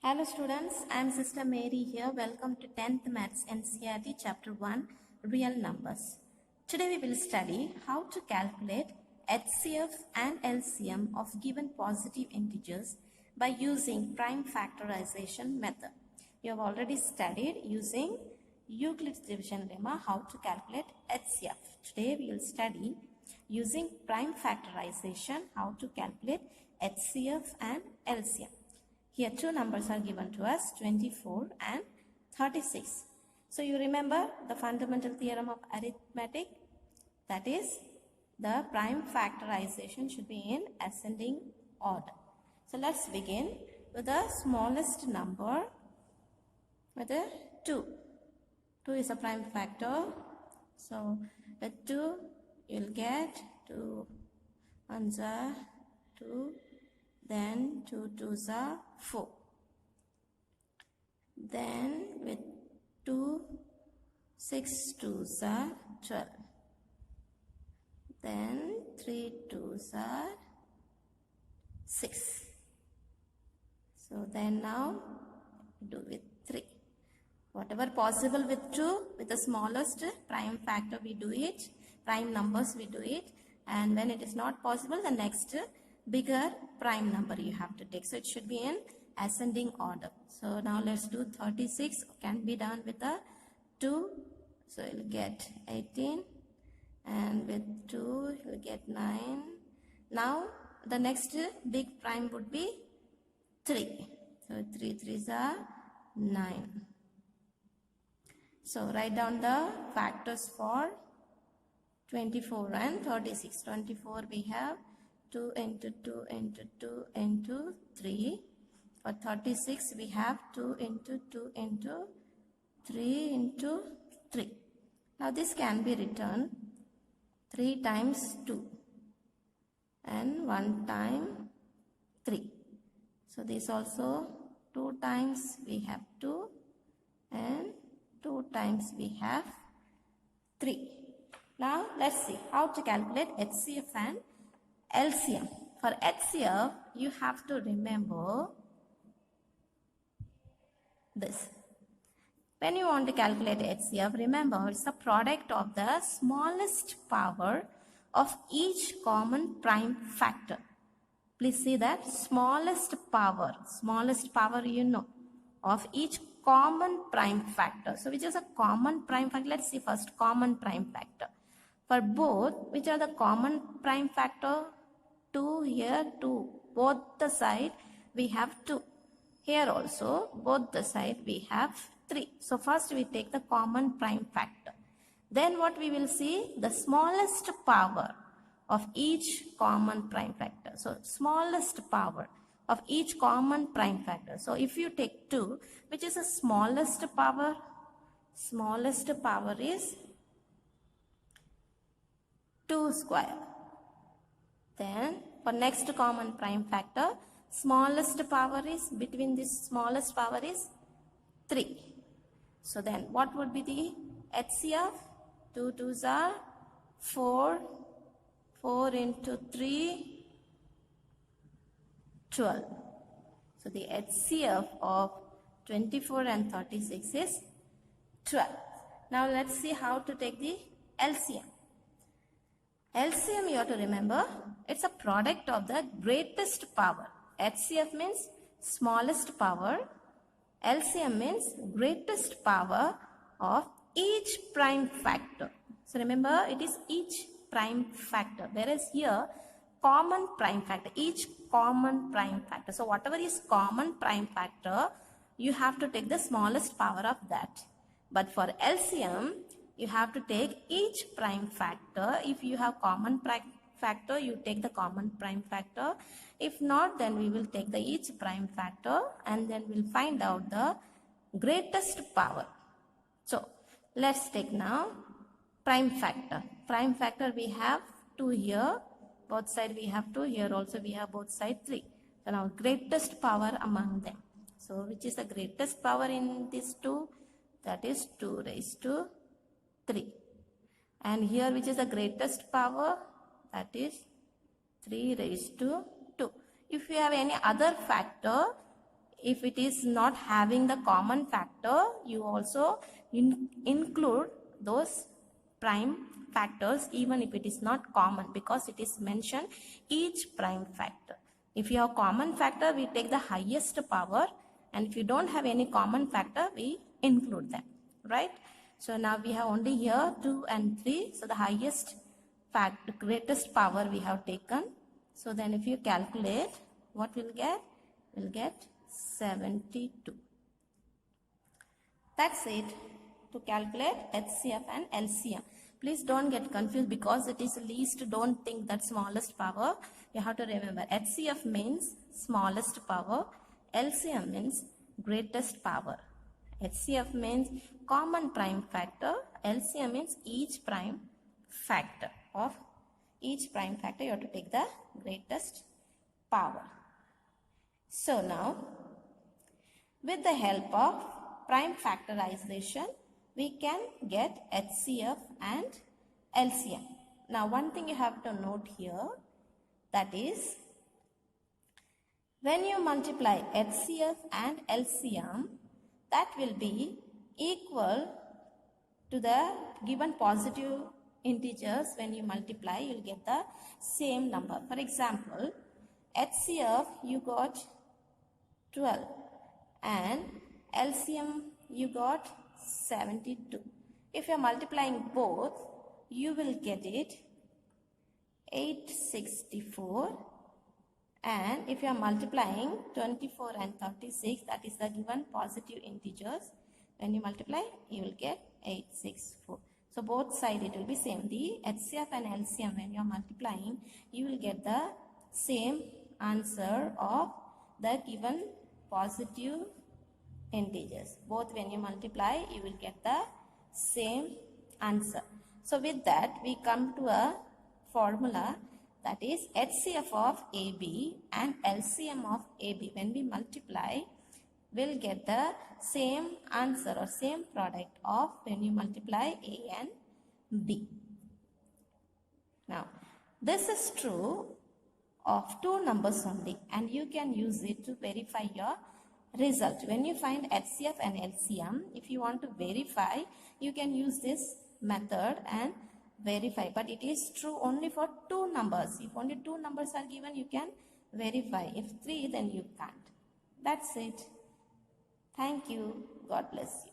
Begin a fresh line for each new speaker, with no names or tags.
Hello students, I am Sister Mary here. Welcome to 10th Maths NCERT Chapter 1 Real Numbers. Today we will study how to calculate HCF and LCM of given positive integers by using prime factorization method. You have already studied using Euclid's division lemma how to calculate HCF. Today we will study using prime factorization how to calculate HCF and LCM. Here two numbers are given to us, 24 and 36. So you remember the fundamental theorem of arithmetic, that is the prime factorization should be in ascending order. So let's begin with the smallest number, with the 2. 2 is a prime factor. So with 2 you will get 2 ones are 2. Then 2 2s are 4. Then with 2, 6 2s are 12. Then 3 2s are 6. So then now do with 3. Whatever possible with 2, with the smallest prime factor we do it, prime numbers we do it, and when it is not possible, the next bigger prime number you have to take. So it should be in ascending order. So now let's do 36. Can be done with a 2. So you'll get 18. And with 2 you'll get 9. Now the next big prime would be 3. So 3 3s are 9. So write down the factors for 24 and 36. 24 we have 2 into 2 into 2 into 3. For 36 we have 2 into 2 into 3 into 3. Now this can be written 3 times 2 and 1 time 3. So this also 2 times we have 2 and 2 times we have 3. Now let's see how to calculate HCF and LCM. For HCF, you have to remember this. When you want to calculate HCF, remember it's the product of the smallest power of each common prime factor. Please see that smallest power you know of each common prime factor. So which is a common prime factor? Let's see first common prime factor. For both, which are the common prime factor? 2 here, 2. Both the side we have 2. Here also, both the side we have 3. So first we take the common prime factor. Then what we will see? The smallest power of each common prime factor. So smallest power of each common prime factor. So if you take 2, which is the smallest power? Smallest power is 2 square. Then for next common prime factor, smallest power is, between this smallest power is 3. So then what would be the HCF? 2 2s are 4. 4 into 3, 12. So the HCF of 24 and 36 is 12. Now let's see how to take the LCM. LCM you have to remember, it's a product of the greatest power. HCF means smallest power. LCM means greatest power of each prime factor. So remember, it is each prime factor. Whereas here, common prime factor, each common prime factor. So whatever is common prime factor, you have to take the smallest power of that. But for LCM, you have to take each prime factor. If you have common prime factor, you take the common prime factor. If not, then we will take the each prime factor and then we'll find out the greatest power. So let's take now prime factor. Prime factor we have 2 here. Both side we have 2. Here also we have both side 3. So now greatest power among them. So which is the greatest power in these 2? That is 2 raised to 3. And here which is the greatest power? That is 3 raised to 2. If you have any other factor, if it is not having the common factor, you also include those prime factors even if it is not common, because it is mentioned each prime factor. If you have common factor, we take the highest power, and if you don't have any common factor, we include them, right? So now we have only here 2 and 3. So the highest fact, greatest power we have taken. So then if you calculate, what we'll get? We'll get 72. That's it to calculate HCF and LCM. Please don't get confused because it is least. Don't think that smallest power. You have to remember HCF means smallest power. LCM means greatest power. HCF means common prime factor. LCM means each prime factor. Of each prime factor, you have to take the greatest power. So now, with the help of prime factorization, we can get HCF and LCM. Now, one thing you have to note here, that is, when you multiply HCF and LCM, that will be equal to the given positive integers. When you multiply, you will get the same number. For example, HCF you got 12 and LCM you got 72. If you are multiplying both, you will get it 864, and if you are multiplying 24 and 36, that is the given positive integers, when you multiply you will get 864. So both sides it will be same. The HCF and LCM, when you are multiplying, you will get the same answer of the given positive integers. Both when you multiply, you will get the same answer. So with that, we come to a formula, that is HCF of AB and LCM of AB. When we multiply, we'll get the same answer or same product of when you multiply A and B. Now, this is true of two numbers only, and you can use it to verify your result. When you find HCF and LCM, if you want to verify, you can use this method and verify, but it is true only for two numbers. If only two numbers are given, you can verify. If three, then you can't. That's it. Thank you. God bless you.